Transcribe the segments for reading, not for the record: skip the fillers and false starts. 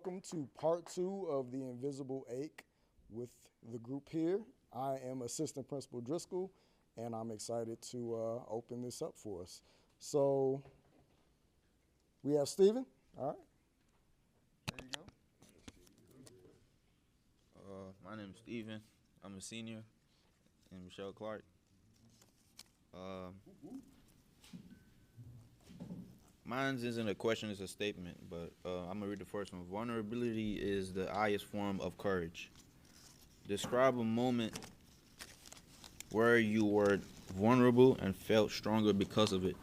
welcome to part 2 of the Invisible Ache with the group here. I am Assistant Principal Driscoll, and I'm excited to open this up for us. So we have Stephen. All right. There you go. My name is Steven. I'm a senior in Michelle Clark. Mine isn't a question, it's a statement, but I'm going to read the first one. Vulnerability is the highest form of courage. Describe a moment where you were vulnerable and felt stronger because of it,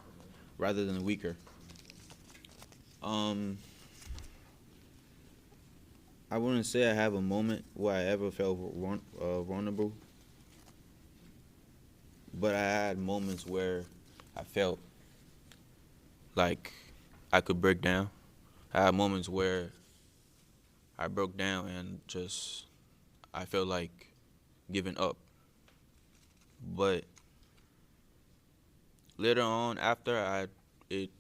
rather than weaker. I wouldn't say I have a moment where I ever felt vulnerable, but I had moments where I felt like I could break down. I had moments where I broke down and I felt like giving up. But later on, it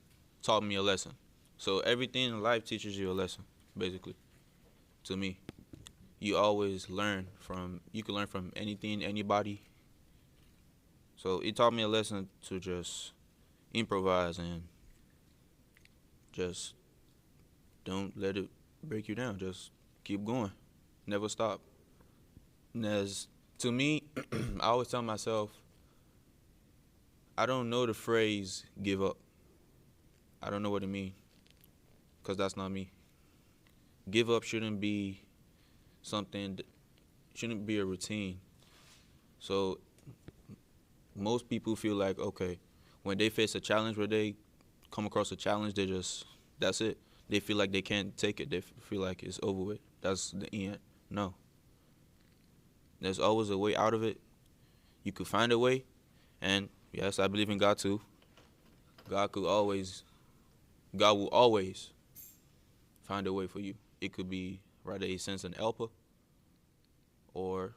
taught me a lesson. So everything in life teaches you a lesson, basically. To me, you always you can learn from anything, anybody. So it taught me a lesson to just improvise and just don't let it break you down. Just keep going, never stop. And to me, I always tell myself, I don't know the phrase give up. I don't know what it means, because that's not me. Give up shouldn't be shouldn't be a routine. So most people feel like, okay, when they face a challenge, where they come across a challenge, that's it. They feel like they can't take it. They feel like it's over with. That's the end. No. There's always a way out of it. You could find a way. And yes, I believe in God too. God will always find a way for you. It could be rather he sends an helper or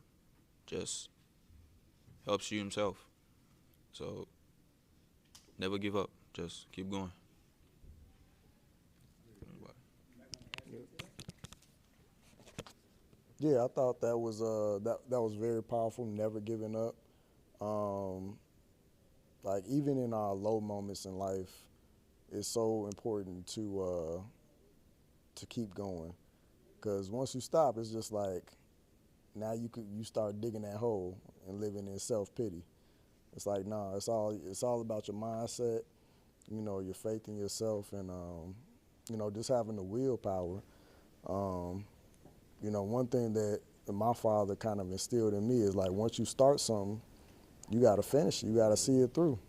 just helps you himself. So never give up. Just keep going. Yeah, I thought that was that was very powerful. Never giving up. Like even in our low moments in life, it's so important to keep going, because once you stop, it's just like now you start digging that hole and living in self-pity. It's like, nah, it's all about your mindset, your faith in yourself, and just having the willpower. One thing that my father kind of instilled in me is like, once you start something, you got to finish it. You got to see it through.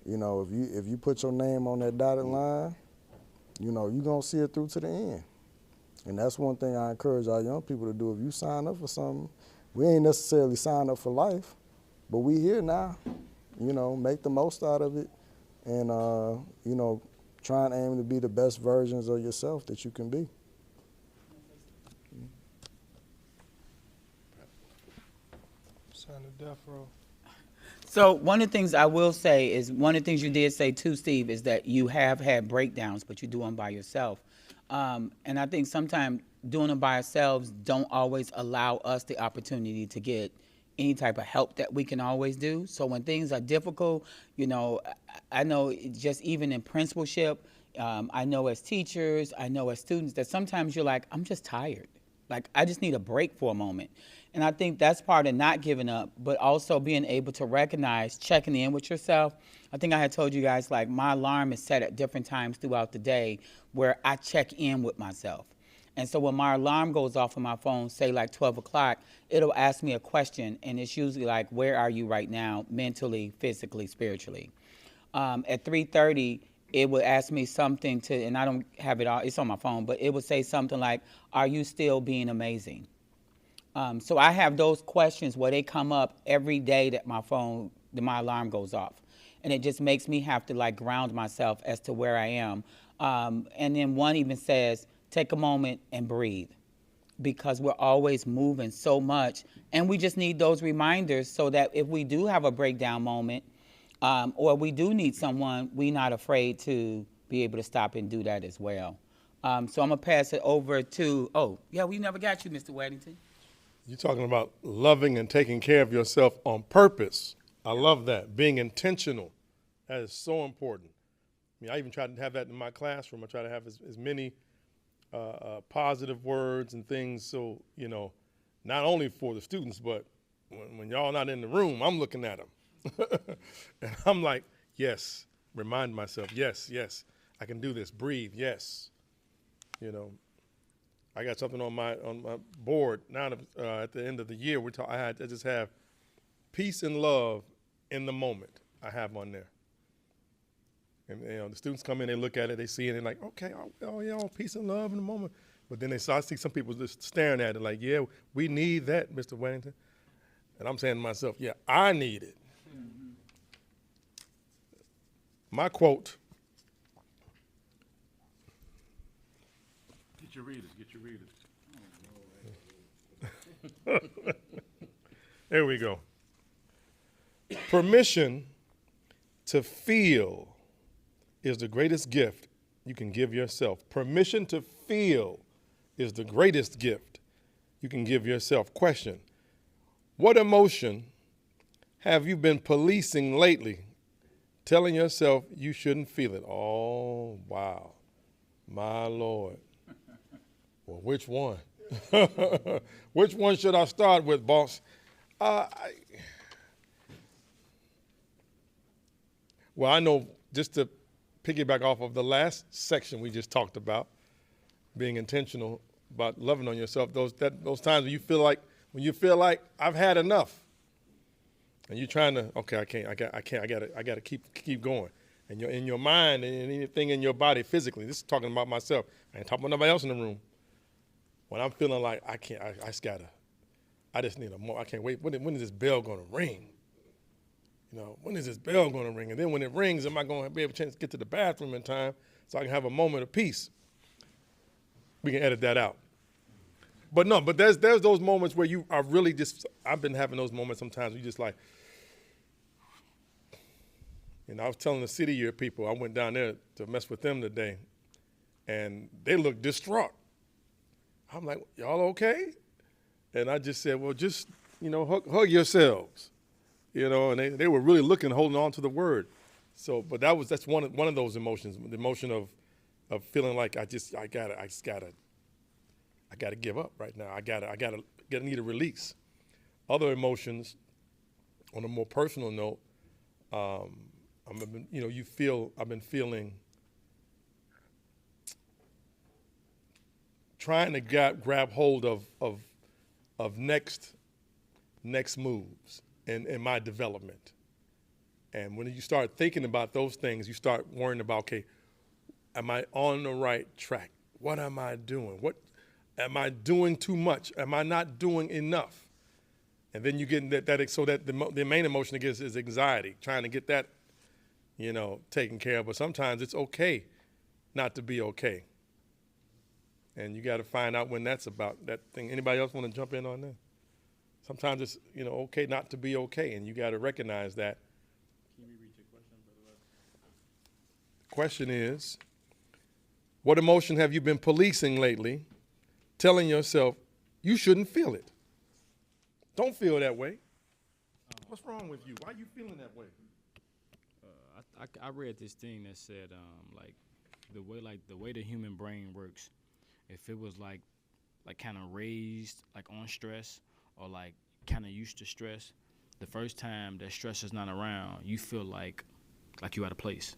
If you put your name on that dotted line, you're going to see it through to the end. And that's one thing I encourage our young people to do. If you sign up for something, we ain't necessarily signed up for life, but we here now. Make the most out of it, and try and aim to be the best versions of yourself that you can be. Sign the death row. So one of the things I will say is, one of the things you did say too, Steve, is that you have had breakdowns, but you do them by yourself. And I think sometimes doing them by ourselves don't always allow us the opportunity to get any type of help that we can always do. So when things are difficult, I know just even in principalship, I know as teachers, I know as students, that sometimes you're like, I'm just tired. Like, I just need a break for a moment. And I think that's part of not giving up, but also being able to recognize, checking in with yourself. I think I had told you guys, like, my alarm is set at different times throughout the day where I check in with myself. And so when my alarm goes off on my phone, say like 12 o'clock, it'll ask me a question, and it's usually like, where are you right now, mentally, physically, spiritually? At 3:30, it would ask me something and I don't have it all, it's on my phone, but it would say something like, are you still being amazing? So I have those questions where they come up every day that my alarm goes off. And it just makes me have to like ground myself as to where I am. And then one even says, take a moment and breathe, because we're always moving so much. And we just need those reminders so that if we do have a breakdown moment, or we do need someone, we're not afraid to be able to stop and do that as well. So I'm gonna pass it over to. Oh, yeah, we never got you, Mr. Weddington. You're talking about loving and taking care of yourself on purpose. I love that. Being intentional. That is so important. I mean, I even try to have that in my classroom. I try to have as many positive words and things so, not only for the students, but when y'all not in the room, I'm looking at them. And I'm like, yes, remind myself, yes, I can do this. Breathe, yes. I got something on my board now. At the end of the year, I just have peace and love in the moment. I have on there, and the students come in, they look at it, they see it, and they're like, okay, peace and love in the moment. But then I see some people just staring at it, like, yeah, we need that, Mr. Weddington. And I'm saying to myself, yeah, I need it. Mm-hmm. My quote. Get your readers. There we go. Permission to feel is the greatest gift you can give yourself. Permission to feel is the greatest gift you can give yourself. Question: what emotion have you been policing lately, telling yourself you shouldn't feel it? Oh, wow. My Lord. Well, which one? Which one should I start with, boss? Well, I know, just to piggyback off of the last section we just talked about, being intentional about loving on yourself, those times when you feel like I've had enough, and you're trying to, okay, I gotta keep going, and you're in your mind and anything in your body physically. This is talking about myself. I ain't talking about nobody else in the room. When I'm feeling like I just need a more. I can't wait. When is this bell gonna ring? When is this bell gonna ring? And then when it rings, am I gonna be able to get to the bathroom in time so I can have a moment of peace? We can edit that out. But no, there's those moments where you are really just. I've been having those moments sometimes. You just like. I was telling the City Year people, I went down there to mess with them today, and they looked distraught. I'm like, y'all okay? And I just said, well, just, hug yourselves. And they were really holding on to the word. So, but that's one of those emotions, the emotion of feeling like I gotta give up right now. I need a release. Other emotions, on a more personal note, I've been feeling, trying to grab hold of next moves in my development. And when you start thinking about those things, you start worrying about, okay, am I on the right track? What am I doing? What am I doing too much? Am I not doing enough? And then you get that so that the main emotion again is anxiety, trying to get that, taken care of. But sometimes it's okay not to be okay. And you got to find out when that's about, that thing. Anybody else want to jump in on that? Sometimes it's, okay not to be okay, and you got to recognize that. Can you repeat your question, Brother Webb? The question is, what emotion have you been policing lately, telling yourself you shouldn't feel it? Don't feel that way. What's wrong with you? Why are you feeling that way? I read this thing that said, the way the human brain works, if it was like kind of raised like on stress or like kind of used to stress, the first time that stress is not around, you feel like you're out of place,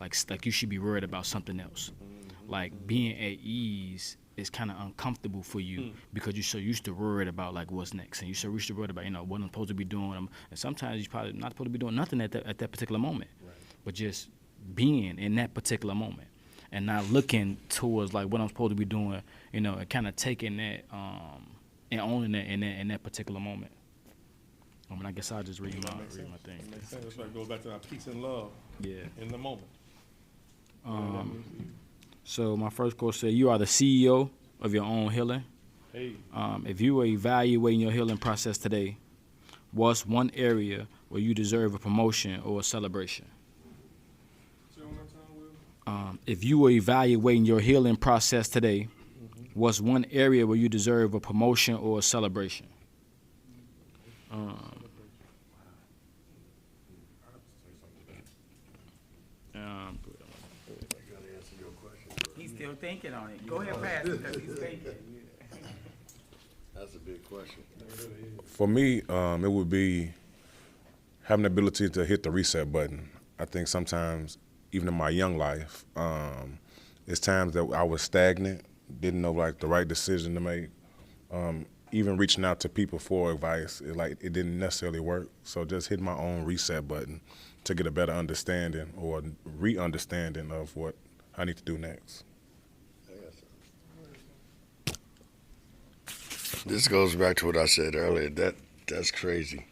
like you should be worried about something else. Mm-hmm. Like being at ease is kind of uncomfortable for you because you're so used to worried about like what's next, and you're so used to worried about what I'm supposed to be doing, and sometimes you're probably not supposed to be doing nothing at that particular moment, right. But just being in that particular moment. And not looking towards like what I'm supposed to be doing, and kind of taking that and owning that in that particular moment. I guess I'll just read my thing. That makes sense. That's why it goes back to our peace and love. Yeah. In the moment. So my first quote said, "You are the CEO of your own healing." Hey. If you were evaluating your healing process today, what's one area where you deserve a promotion or a celebration? If you were evaluating your healing process today, what's one area where you deserve a promotion or a celebration? He's still thinking on it. Go ahead, pass it, because he's thinking. That's a big question. For me, it would be having the ability to hit the reset button. I think sometimes, even in my young life, it's times that I was stagnant, didn't know like the right decision to make. Even reaching out to people for advice, it didn't necessarily work. So just hitting my own reset button to get a better understanding or re-understanding of what I need to do next. This goes back to what I said earlier. That's crazy.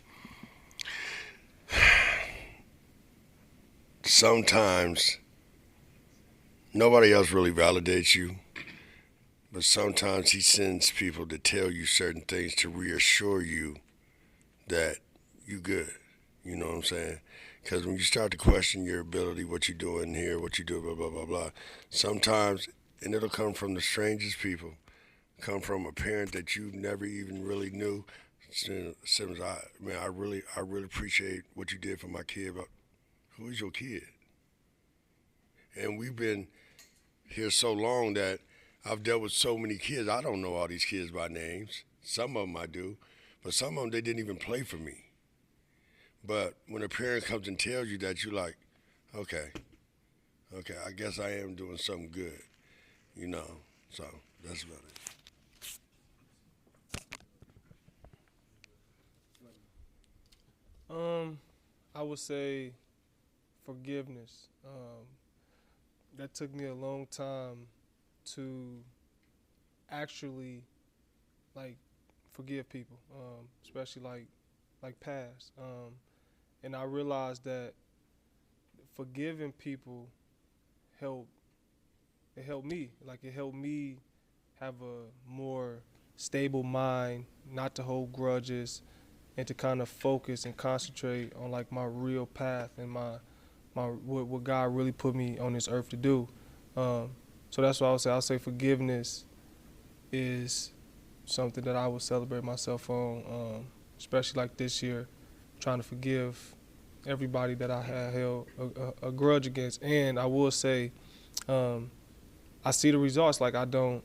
Sometimes nobody else really validates you, but sometimes he sends people to tell you certain things to reassure you that you good. You know what I'm saying? Because when you start to question your ability, what you're doing here, what you do, blah, blah, blah, blah, sometimes, and it'll come from the strangest people, come from a parent that you never even really knew. Simmons, I really appreciate what you did for my kid, but who is your kid? And we've been here so long that I've dealt with so many kids. I don't know all these kids by names. Some of them I do, but some of them, they didn't even play for me. But when a parent comes and tells you that, you're like, okay, I guess I am doing something good, you know, so that's about it. I would say forgiveness. That took me a long time to actually forgive people, especially like past. And I realized that forgiving people helped me. It helped me have a more stable mind, not to hold grudges, and to kind of focus and concentrate on my real path and my what God really put me on this earth to do. So that's what I would say. I'll say forgiveness is something that I would celebrate myself on, especially this year, trying to forgive everybody that I had held a grudge against. And I will say, I see the results. I could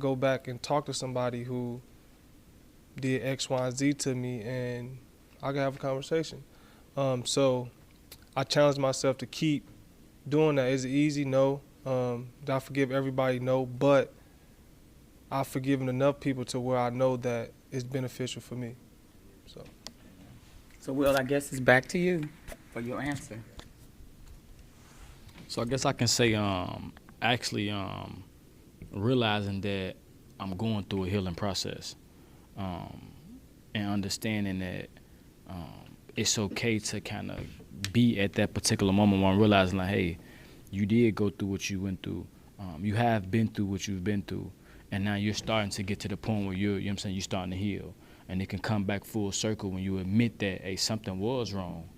go back and talk to somebody who did X, Y, and Z to me, and I could have a conversation. So I challenge myself to keep doing that. Is it easy? No. Did I forgive everybody? No. But I've forgiven enough people to where I know that it's beneficial for me. So, Will, I guess it's back to you for your answer. So I guess I can say, realizing that I'm going through a healing process, and understanding that it's okay to kind of be at that particular moment where I'm realizing hey, you did go through what you went through. You have been through what you've been through, and now you're starting to get to the point where you're starting to heal. And it can come back full circle when you admit that, hey, something was wrong.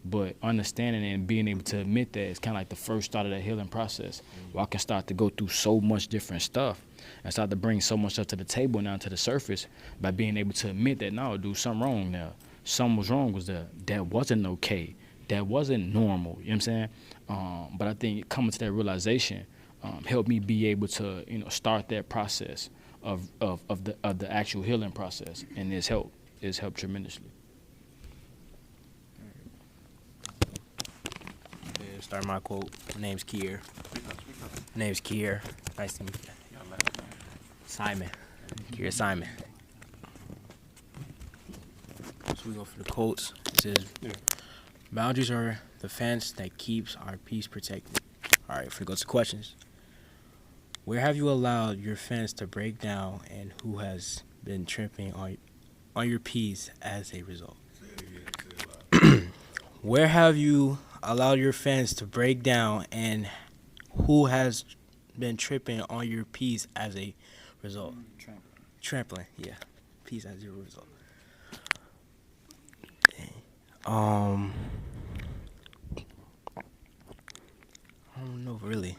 But understanding and being able to admit that is kind of like the first start of that healing process, where I can start to go through so much different stuff and start to bring so much stuff to the table and down to the surface by being able to admit that, no, dude, something wrong now. Something was wrong was that wasn't okay. That wasn't normal, you know what I'm saying? But I think coming to that realization helped me be able to, start that process of the actual healing process, and it's helped tremendously. Start my quote. My name's Kier. Nice to meet you. Simon. Kier Simon. So we go for the quotes. It says, boundaries are the fence that keeps our peace protected. All right, if we go to questions. Where have you allowed your fence to break down, and who has been tripping on your peace as a result? Where have you allowed your fence to break down, and who has been tripping on your peace as a result? Trampling, yeah. Peace as a result. don't know really.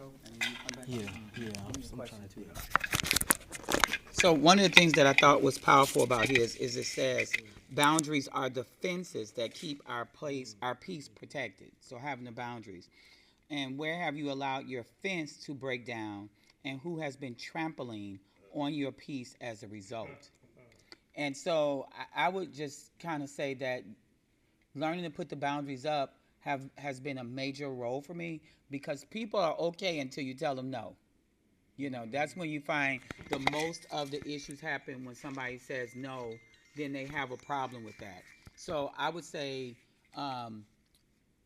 Yeah. I'm trying to. So one of the things that I thought was powerful about his is it says boundaries are the fences that keep our peace protected. So having the boundaries. And where have you allowed your fence to break down, and who has been trampling on your peace as a result? And so I would just kind of say that learning to put the boundaries up has been a major role for me, because people are okay until you tell them no. You know, that's when you find the most of the issues happen when somebody says no, then they have a problem with that. So I would say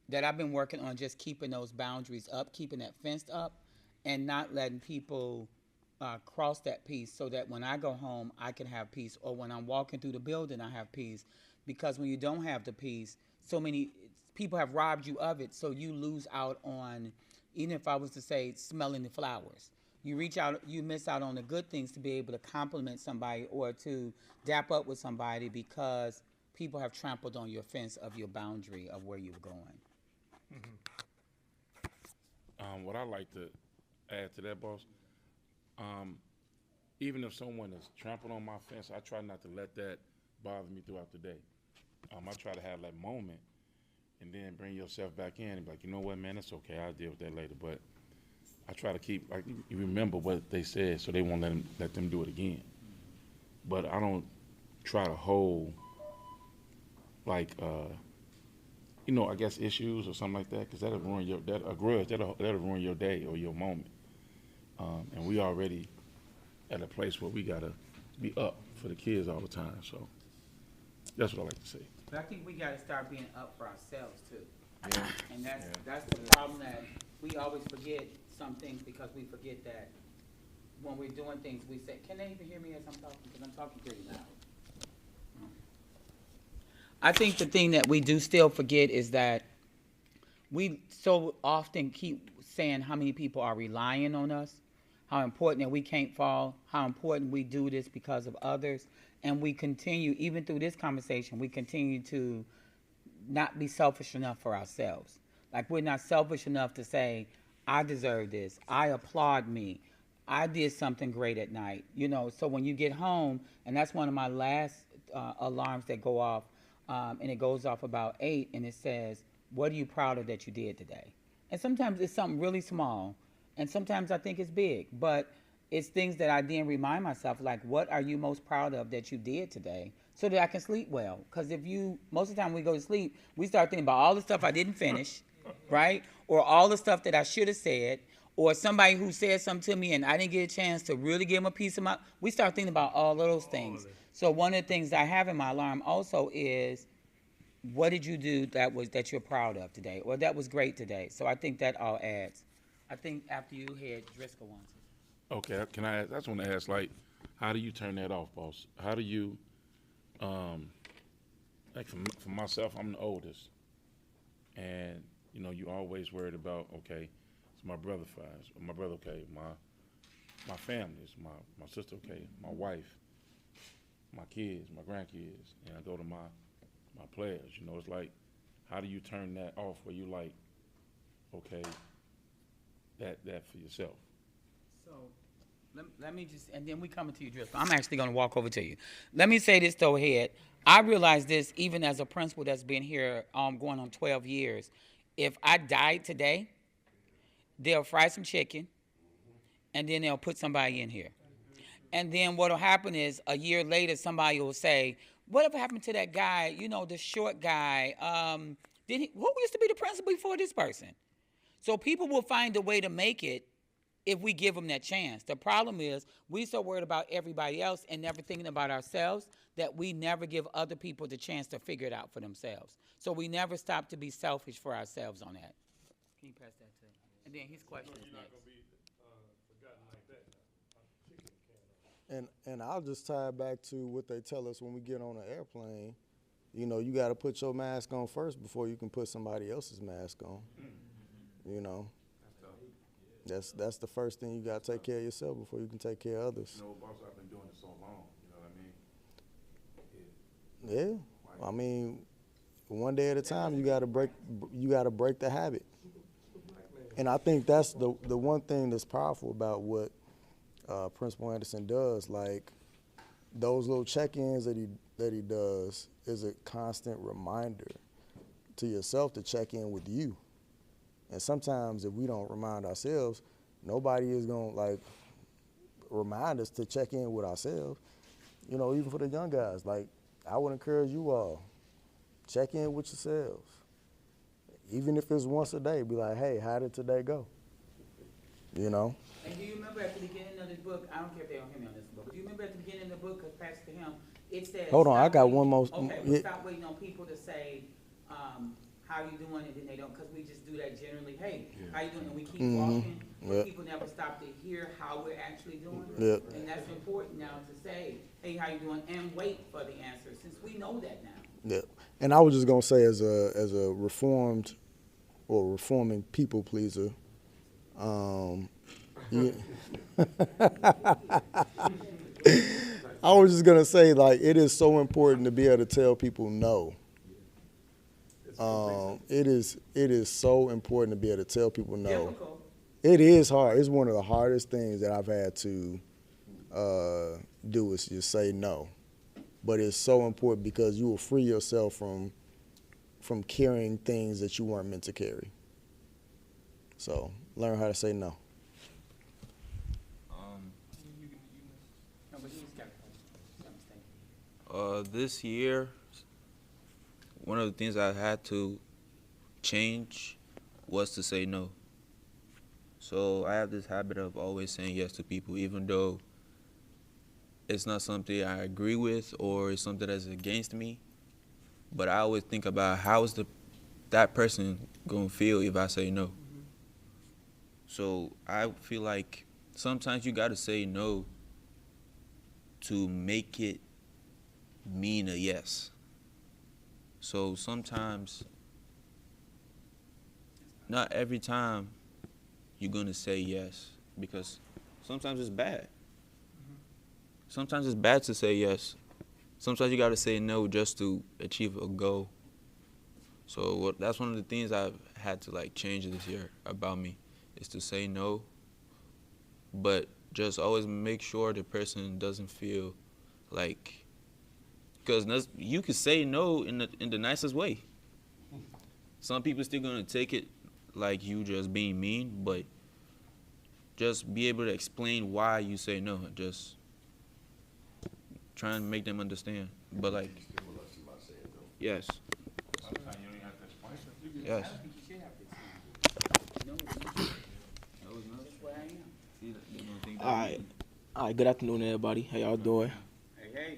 that I've been working on just keeping those boundaries up, keeping that fenced up, and not letting people cross that piece, so that when I go home, I can have peace, or when I'm walking through the building, I have peace. Because when you don't have the peace, so many people have robbed you of it, so you lose out on, even if I was to say, smelling the flowers. You miss out on the good things to be able to compliment somebody or to dap up with somebody, because people have trampled on your fence of your boundary of where you're going. What I like to add to that, boss, even if someone is trampled on my fence, I try not to let that bother me throughout the day. I try to have that moment and then bring yourself back in and be like, you know what, man, it's okay. I'll deal with that later. But I try to keep, like, you remember what they said, so they won't let them do it again. But I don't try to hold, like, I guess issues or something like that, because that'll ruin a grudge, that'll ruin your day or your moment. And we already at a place where we gotta be up for the kids all the time. So that's what I like to say. But I think we got to start being up for ourselves too. Yeah. And that's the problem, that we always forget some things, because we forget that when we're doing things, we say, can they even hear me as I'm talking? Because I'm talking pretty loud. I think the thing that we do still forget is that we so often keep saying how many people are relying on us, how important that we can't fall, how important we do this because of others. And we continue, even through this conversation, we continue to not be selfish enough for ourselves. Like, we're not selfish enough to say, I deserve this, I applaud me, I did something great at night. So when you get home, and that's one of my last alarms that go off, and it goes off about 8, and it says, what are you proud of that you did today? And sometimes it's something really small, and sometimes I think it's big, but it's things that I then remind myself, like, what are you most proud of that you did today, so that I can sleep well? Because most of the time when we go to sleep, we start thinking about all the stuff I didn't finish, right? Or all the stuff that I should have said, or somebody who said something to me and I didn't get a chance to really give them a piece of my, we start thinking about all of those things. So one of the things I have in my alarm also is, what did you do that you're proud of today, or that was great today? So I think that all adds. I think after you had Driscoll wants it. Okay, can I ask, I just want to ask, like, how do you turn that off, boss? How do you, like, for myself, I'm the oldest, and, you always worried about, okay, it's my brother okay, my family, it's my sister okay, my wife, my kids, my grandkids, and I go to my players. It's like, how do you turn that off where you like, okay, that for yourself? So let me just, and then we coming to you, Driscoll. I'm actually going to walk over to you. Let me say this, though, Head. I realize this even as a principal that's been here going on 12 years. If I died today, they'll fry some chicken, and then they'll put somebody in here. And then what will happen is, a year later, somebody will say, whatever happened to that guy, the short guy? Who used to be the principal before this person? So people will find a way to make it if we give them that chance. The problem is, we so worried about everybody else and never thinking about ourselves that we never give other people the chance to figure it out for themselves. So we never stop to be selfish for ourselves on that. Can you pass that to him? And then his question is next. And I'll just tie it back to what they tell us when we get on an airplane. You got to put your mask on first before you can put somebody else's mask on. That's the first thing. You got to take care of yourself before you can take care of others. Boss, I've been doing it so long, you know what I mean? Yeah, I mean, one day at a time. You got to break the habit. And I think that's the one thing that's powerful about what Principal Anderson does. Like those little check-ins that he does is a constant reminder to yourself to check in with you. And sometimes if we don't remind ourselves, nobody is gonna like remind us to check in with ourselves. You know, even for the young guys, like I would encourage you all, check in with yourselves. Even if it's once a day, be like, hey, how did today go? You know? And do you remember at the beginning of this book, I don't care if they don't hear me on this book, but do you remember at the beginning of the book, because Pastor Him, it said, Hold on, I stop got waiting- one more. Okay, yeah. well, stop waiting on people to say, how you doing, and then they don't, because we just do that generally, hey, how you doing, and we keep walking, but Yep. people never stop to hear how we're actually doing. Yep. And that's important now to say, hey, how you doing, and wait for the answer, since we know that now. Yeah, and I was just gonna say, as a reformed or reforming people pleaser, yeah. I was just gonna say, like, it is so important to be able to tell people no. It is so important to be able to tell people no. Difficult. It is hard. It's one of the hardest things that I've had to do is just say no. But it's so important because you will free yourself from carrying things that you weren't meant to carry. So learn how to say no. No, but he's got a This year, one of the things I had to change was to say no. So I have this habit of always saying yes to people, even though it's not something I agree with or it's something that's against me. But I always think about how is that person gonna feel if I say no. So I feel like sometimes you gotta say no to make it mean a yes. So sometimes, not every time you're gonna say yes, because sometimes it's bad. Sometimes it's bad to say yes. Sometimes you gotta say no just to achieve a goal. So that's one of the things I've had to like change this year about me, is to say no, but just always make sure the person doesn't feel like, because you could say no in the nicest way. Some people still gonna take it like you just being mean, but just be able to explain why you say no. Just try and make them understand. But like, yes. Yes. All right. Good afternoon, everybody. How y'all doing? Hey, hey.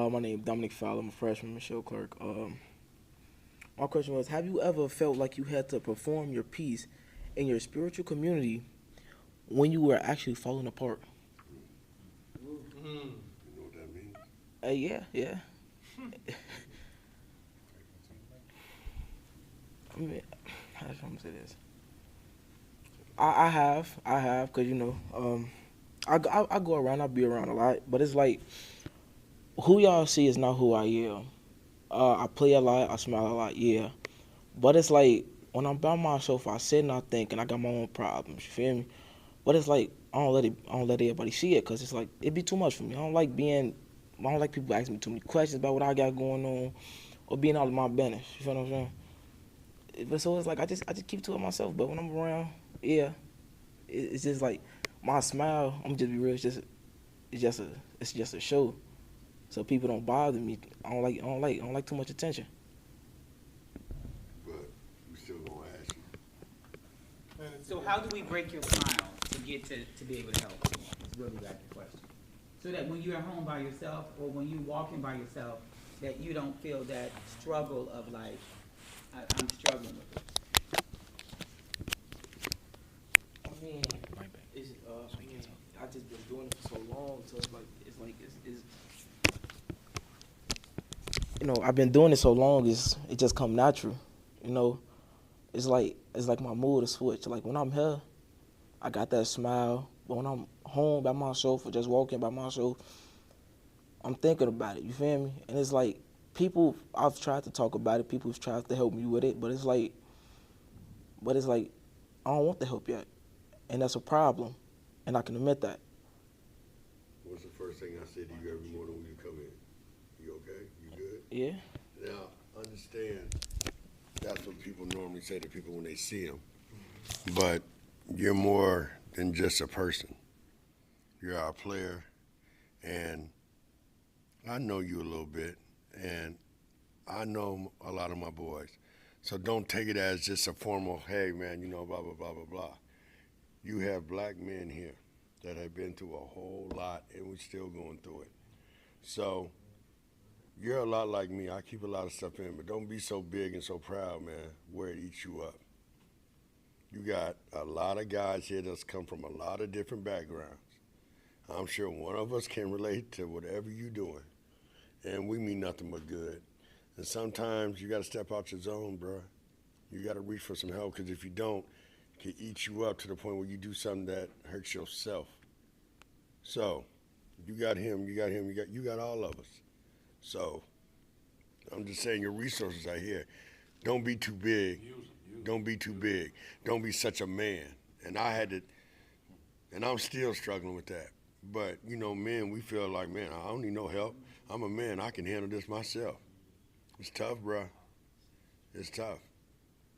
My name is Dominic Fowler. I'm a freshman, Michelle Clark. My question was, have you ever felt like you had to perform your piece in your spiritual community when you were actually falling apart? You know what that means? Yeah. I mean, how should I say this? I have, cause you know, I go around, I be around a lot, but it's like, who y'all see is not who I am. I play a lot, I smile a lot, yeah, but it's like when I'm by myself, I sit and I think, and I got my own problems. You feel me? But it's like I don't let everybody see it, cause it's like it'd be too much for me. I don't like people asking me too many questions about what I got going on, or being out of my business. You feel what I'm saying? But so it's like I just keep to it myself. But when I'm around, yeah, it's just like my smile. I'm just be real. It's just a show, so people don't bother me. I don't like too much attention. But we still gonna ask you. So how do we break your smile to get to be able to help? It's really like the question. So that when you're at home by yourself or when you're walking by yourself, that you don't feel that struggle of like, I'm struggling with this. I mean, I just been doing it for so long, so it's you know, I've been doing it so long, it just come natural. You know, it's like my mood is switched. Like when I'm here, I got that smile, but when I'm home by myself or just walking by myself, I'm thinking about it. You feel me? And it's like people, I've tried to talk about it. People have tried to help me with it, but it's like I don't want the help yet. And that's a problem. And I can admit that. What's the first thing I say to you every morning when you come in? You okay? You good? Yeah. Now, understand, that's what people normally say to people when they see them. But you're more than just a person. You're our player, and I know you a little bit, and I know a lot of my boys. So don't take it as just a formal, hey, man, you know, blah, blah, blah, blah, blah. You have black men here that have been through a whole lot, and we're still going through it. So you're a lot like me. I keep a lot of stuff in, but don't be so big and so proud, man, where it eats you up. You got a lot of guys here that's come from a lot of different backgrounds. I'm sure one of us can relate to whatever you're doing, and we mean nothing but good. And sometimes you got to step out your zone, bro. You got to reach for some help, because if you don't, it can eat you up to the point where you do something that hurts yourself. So you got him, you got all of us. So I'm just saying, your resources are here. Don't be too big. Don't be too big. Don't be such a man. And I had to, and I'm still struggling with that. But, you know, men, we feel like, man, I don't need no help. I'm a man. I can handle this myself. It's tough, bro. It's tough.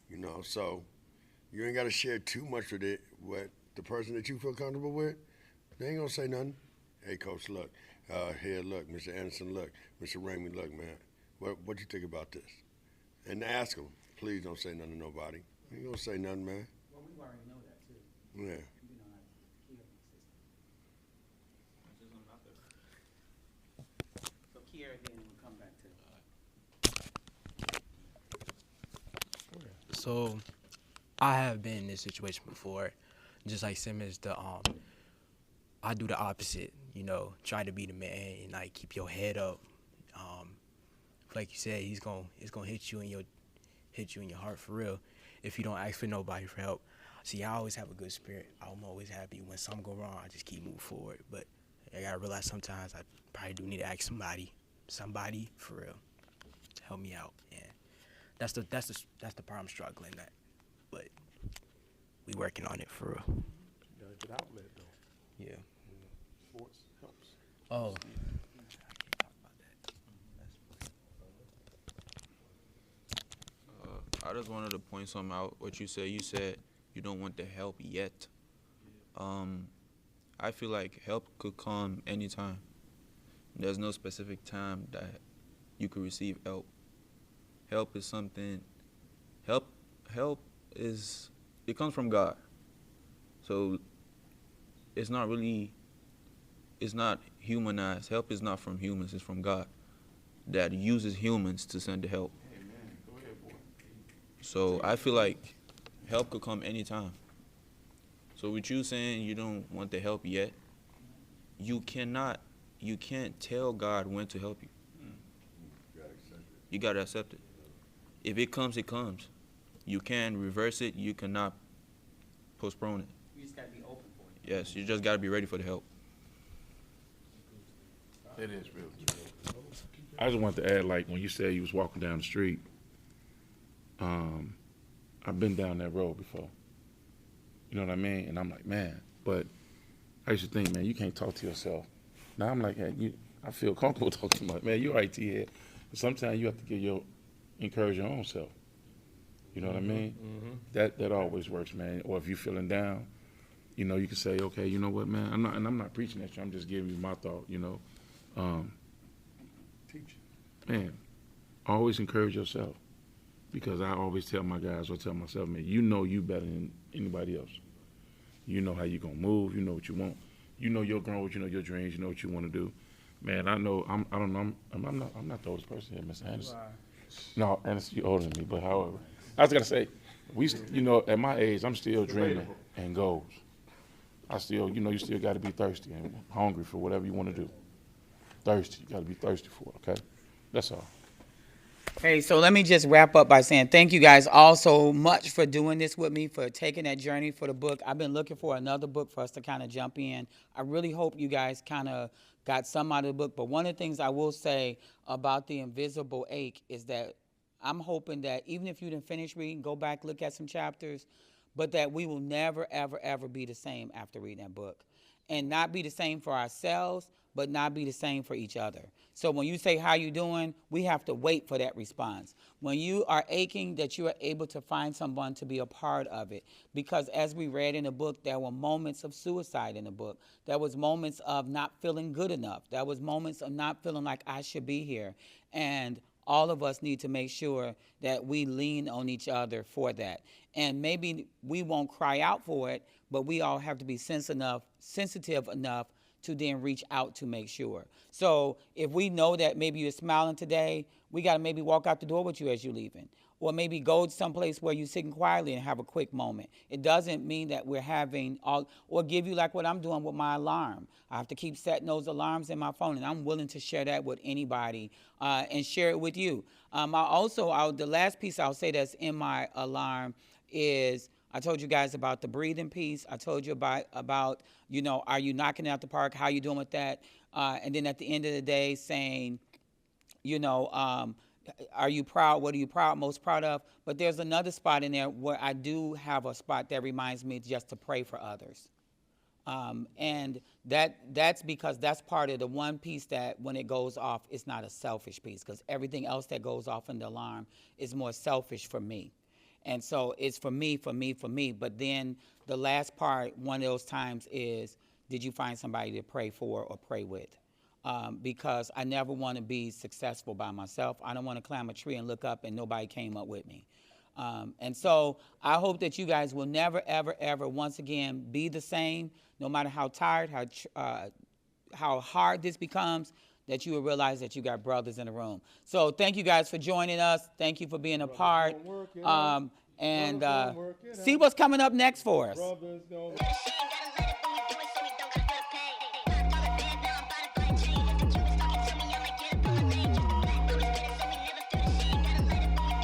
You know, so you ain't got to share too much with it. What the person that you feel comfortable with, they ain't going to say nothing. Hey, Coach, look. Here, look. Mr. Anderson, look. Mr. Raymond, look, man. What you think about this? And ask them. Please don't say nothing to nobody. You ain't going to say nothing, man. Well, we already know that, too. Yeah. You know, like, Kier system. So Kier, then we'll come back to So, I have been in this situation before. Just like Simmons, I do the opposite. You know, try to be the man and like keep your head up. Like you said, it's gonna hit you in your heart for real if you don't ask for nobody for help. See, I always have a good spirit. I'm always happy when something go wrong. I just keep moving forward. But I gotta realize sometimes I probably do need to ask somebody for real, to help me out. And that's the part I'm struggling at. But we working on it for real. You gotta get outlet, though. Yeah. Sports helps. Oh. I just wanted to point something out. What you said you don't want the help yet. I feel like help could come anytime. There's no specific time that you could receive help. Help is something. Help is, it comes from God. So it's not humanized. Help is not from humans. It's from God that uses humans to send the help. So I feel like help could come anytime. So with you saying you don't want the help yet, you can't tell God when to help you. You gotta accept it. If it comes, it comes. You can reverse it. You cannot postpone it. You just gotta be open for it. Yes, you just gotta be ready for the help. It is real. I just wanted to add, like, when you said you was walking down the street, I've been down that road before. You know what I mean? And I'm like, man, but I used to think, man, you can't talk to yourself. Now I'm like, hey, I feel comfortable talking about, man, you're right, T-head. But sometimes you have to encourage your own self. You know what I mean? Mm-hmm. That always works, man. Or if you're feeling down, you know, you can say, okay, you know what, man, I'm not preaching at you. I'm just giving you my thought, you know. Teach. Man, always encourage yourself. Because I always tell my guys or tell myself, man, you know you better than anybody else. You know how you're going to move. You know what you want. You know your growth. You know your dreams. You know what you want to do. Man, I know, I'm not the oldest person here, Mr. Anderson. No, Anderson, you're older than me, but however. I was going to say, you know, at my age, I'm still dreaming and goals. I still, you know, you still got to be thirsty and hungry for whatever you want to do. Thirsty. You got to be thirsty for it, okay? That's all. Hey, so let me just wrap up by saying thank you guys all so much for doing this with me, for taking that journey for the book. I've been looking for another book for us to kind of jump in. I really hope you guys kind of got some out of the book. But one of the things I will say about The Invisible Ache is that I'm hoping that even if you didn't finish reading, go back, look at some chapters. but that we will never, ever, ever be the same after reading that book. And not be the same for ourselves, but not be the same for each other. So when you say, how you doing, we have to wait for that response. When you are aching, that you are able to find someone to be a part of it. Because as we read in the book, there were moments of suicide in the book. There was moments of not feeling good enough. There was moments of not feeling like I should be here. And all of us need to make sure that we lean on each other for that. And maybe we won't cry out for it, but we all have to be sensitive enough to then reach out to make sure. So if we know that maybe you're smiling today, we got to maybe walk out the door with you as you're leaving. Or maybe go someplace where you're sitting quietly and have a quick moment. It doesn't mean that we're having all, or give you like what I'm doing with my alarm. I have to keep setting those alarms in my phone, and I'm willing to share that with anybody and share it with you. The last piece I'll say that's in my alarm is, I told you guys about the breathing piece. I told you about are you knocking it out the park? How you doing with that? And then at the end of the day saying, are you proud? What are you most proud of? But there's another spot in there where I do have a spot that reminds me just to pray for others. And that's because that's part of the one piece that when it goes off, it's not a selfish piece, because everything else that goes off in the alarm is more selfish for me. And so it's for me. But then the last part, one of those times is, did you find somebody to pray for or pray with? Because I never want to be successful by myself. I don't want to climb a tree and look up and nobody came up with me. And so I hope that you guys will never, ever, ever once again be the same, no matter how tired, how hard this becomes, that you will realize that you got brothers in the room. So thank you guys for joining us. Thank you for being a part. And see what's coming up next for us.